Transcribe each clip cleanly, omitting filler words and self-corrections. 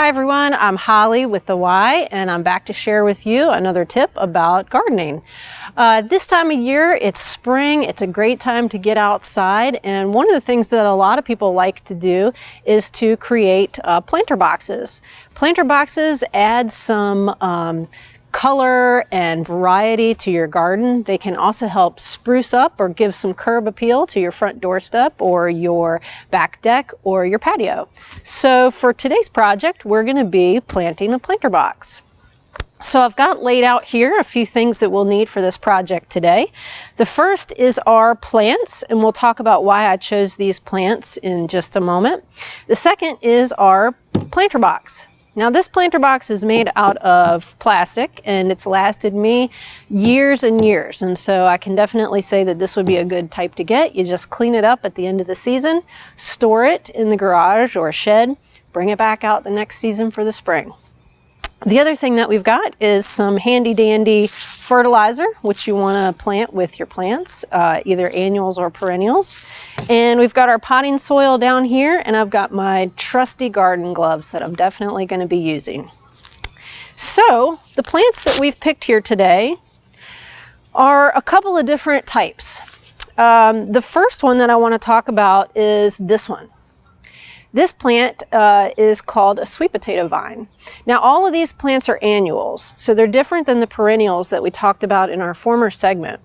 Hi everyone, I'm Holly with the Y, and I'm back to share with you another tip about gardening. This time of year, it's spring, it's a great time to get outside, and one of the things that a lot of people like to do is to create planter boxes. Planter boxes add some color and variety to your garden. They can also help spruce up or give some curb appeal to your front doorstep or your back deck or your patio. So for today's project, we're going to be planting a planter box. So I've got laid out here a few things that we'll need for this project today. The first is our plants, and we'll talk about why I chose these plants in just a moment. The second is our planter box. Now this planter box is made out of plastic and it's lasted me years and years, and so I can definitely say that this would be a good type to get. You just clean it up at the end of the season, store it in the garage or shed, bring it back out the next season for the spring. The other thing that we've got is some handy dandy fertilizer, which you want to plant with your plants, either annuals or perennials. And we've got our potting soil down here, and I've got my trusty garden gloves that I'm definitely going to be using. So the plants that we've picked here today are a couple of different types. The first one that I want to talk about is this one. This plant is called a sweet potato vine. Now all of these plants are annuals, so they're different than the perennials that we talked about in our former segment.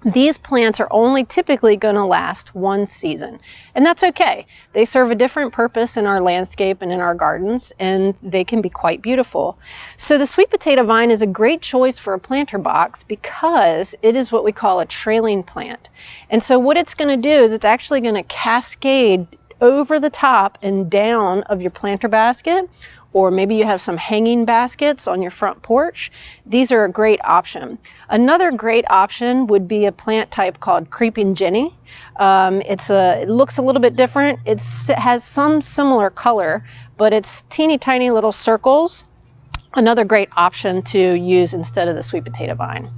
These plants are only typically going to last one season, and that's okay. They serve a different purpose in our landscape and in our gardens, and they can be quite beautiful. So the sweet potato vine is a great choice for a planter box because it is what we call a trailing plant. And so what it's going to do is it's actually going to cascade over the top and down of your planter basket, or maybe you have some hanging baskets on your front porch. These are a great option. Another great option would be a plant type called creeping Jenny. It looks a little bit different. It has some similar color, but it's teeny tiny little circles. Another great option to use instead of the sweet potato vine.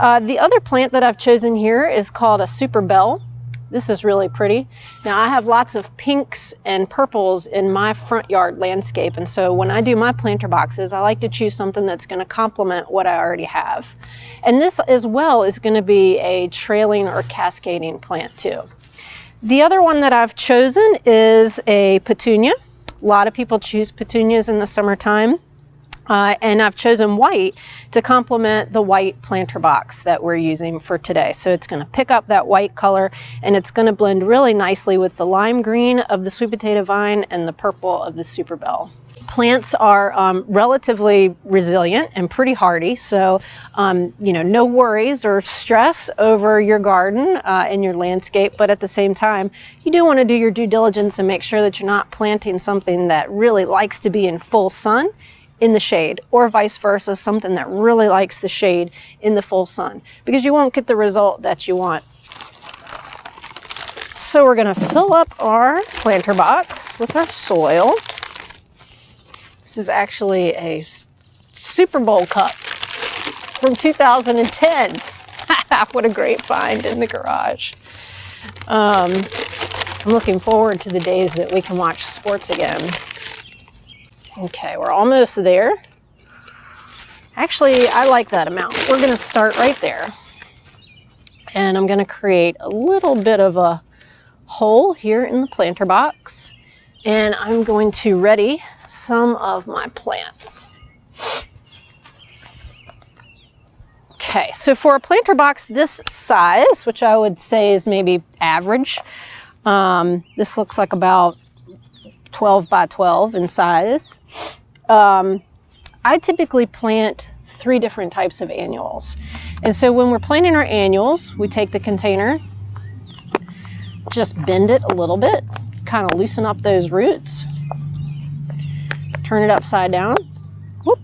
The other plant that I've chosen here is called a super bell. This is really pretty. Now I have lots of pinks and purples in my front yard landscape, and so when I do my planter boxes, I like to choose something that's going to complement what I already have. And this as well is going to be a trailing or cascading plant too. The other one that I've chosen is a petunia. A lot of people choose petunias in the summertime. And I've chosen white to complement the white planter box that we're using for today. So it's going to pick up that white color, and it's going to blend really nicely with the lime green of the sweet potato vine and the purple of the super bell. Plants are relatively resilient and pretty hardy, so no worries or stress over your garden and your landscape, but at the same time, you do want to do your due diligence and make sure that you're not planting something that really likes to be in full sun in the shade, or vice versa, something that really likes the shade in the full sun, because you won't get the result that you want. So we're going to fill up our planter box with our soil. This is actually a Super Bowl cup from 2010. What a great find in the garage. I'm looking forward to the days that we can watch sports again. Okay, we're almost there. Actually, I like that amount. We're going to start right there. And I'm going to create a little bit of a hole here in the planter box. And I'm going to ready some of my plants. Okay, so for a planter box this size, which I would say is maybe average, this looks like about 12 by 12 in size. I typically plant 3 different types of annuals. And so when we're planting our annuals, we take the container, just bend it a little bit, kind of loosen up those roots, turn it upside down, whoop,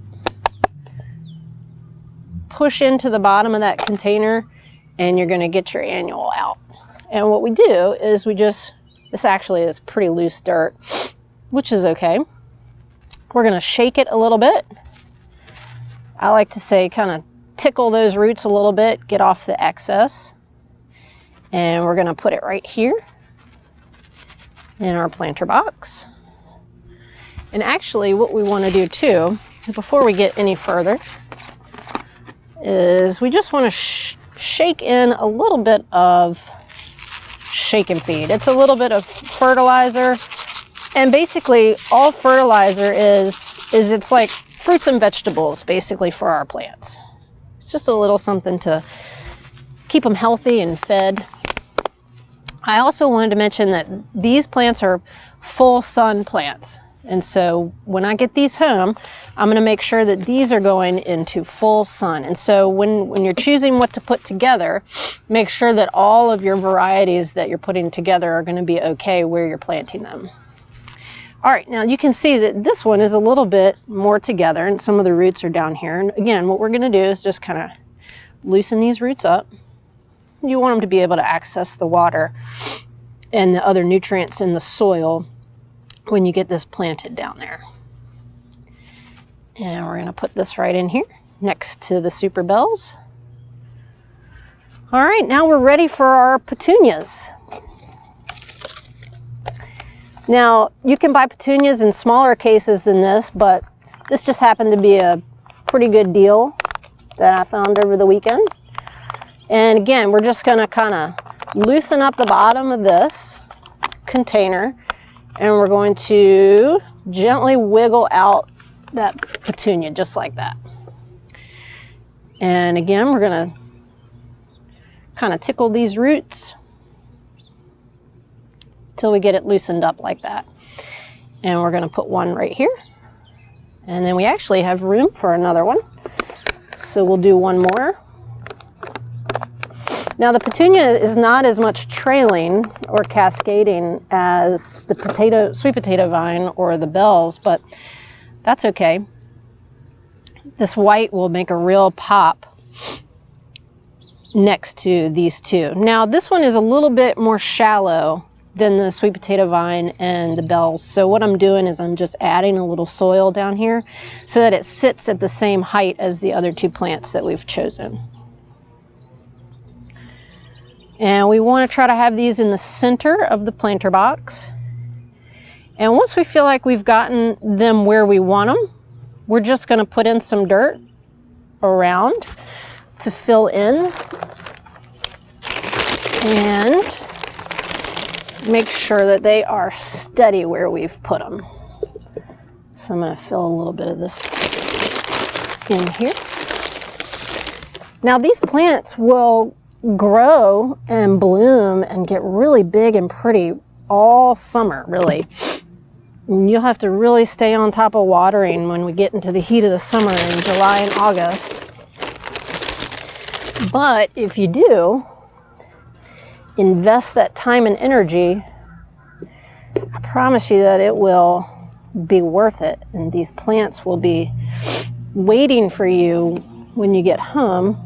push into the bottom of that container, and you're going to get your annual out. And what we do is this actually is pretty loose dirt, which is okay. We're going to shake it a little bit. I like to say kind of tickle those roots a little bit, get off the excess. And we're going to put it right here in our planter box. And actually what we want to do too, before we get any further, is we just want to shake in a little bit of shake and feed. It's a little bit of fertilizer, and basically all fertilizer is it's like fruits and vegetables basically for our plants. It's just a little something to keep them healthy and fed. I also wanted to mention that these plants are full sun plants. And so when I get these home, I'm going to make sure that these are going into full sun. And so when you're choosing what to put together, make sure that all of your varieties that you're putting together are going to be okay where you're planting them. All right, now you can see that this one is a little bit more together and some of the roots are down here. And again, what we're going to do is just kind of loosen these roots up. You want them to be able to access the water and the other nutrients in the soil when you get this planted down there. And we're going to put this right in here next to the super bells. All right, now we're ready for our petunias. Now you can buy petunias in smaller cases than this, but this just happened to be a pretty good deal that I found over the weekend. And again, we're just going to kind of loosen up the bottom of this container, and we're going to gently wiggle out that petunia just like that. And again, we're going to kind of tickle these roots till we get it loosened up like that. And we're going to put one right here. And then we actually have room for another one. So we'll do one more. Now the petunia is not as much trailing or cascading as the sweet potato vine or the bells, but that's okay. This white will make a real pop next to these two. Now this one is a little bit more shallow than the sweet potato vine and the bells. So what I'm doing is I'm just adding a little soil down here so that it sits at the same height as the other two plants that we've chosen. And we want to try to have these in the center of the planter box. And once we feel like we've gotten them where we want them, we're just going to put in some dirt around to fill in and make sure that they are steady where we've put them. So I'm going to fill a little bit of this in here. Now these plants will grow and bloom and get really big and pretty all summer, really. And you'll have to really stay on top of watering when we get into the heat of the summer in July and August. But if you do invest that time and energy, I promise you that it will be worth it. And these plants will be waiting for you when you get home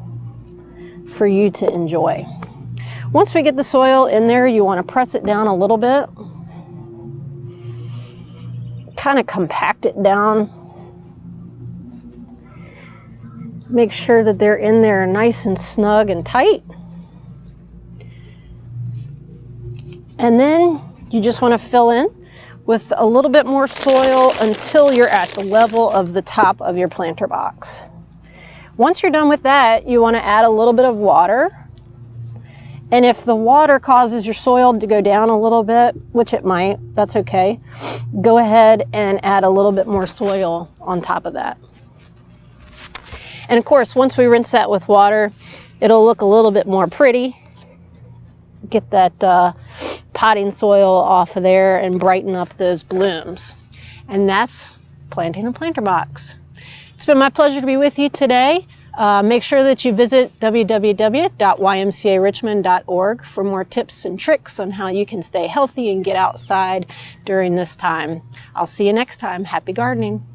for you to enjoy. Once we get the soil in there, you want to press it down a little bit. Kind of compact it down. Make sure that they're in there nice and snug and tight. And then you just want to fill in with a little bit more soil until you're at the level of the top of your planter box. Once you're done with that, you want to add a little bit of water. And if the water causes your soil to go down a little bit, which it might, that's okay. Go ahead and add a little bit more soil on top of that. And of course, once we rinse that with water, it'll look a little bit more pretty. Get that potting soil off of there and brighten up those blooms. And that's planting a planter box. It's been my pleasure to be with you today. Make sure that you visit www.ymcarichmond.org for more tips and tricks on how you can stay healthy and get outside during this time. I'll see you next time. Happy gardening.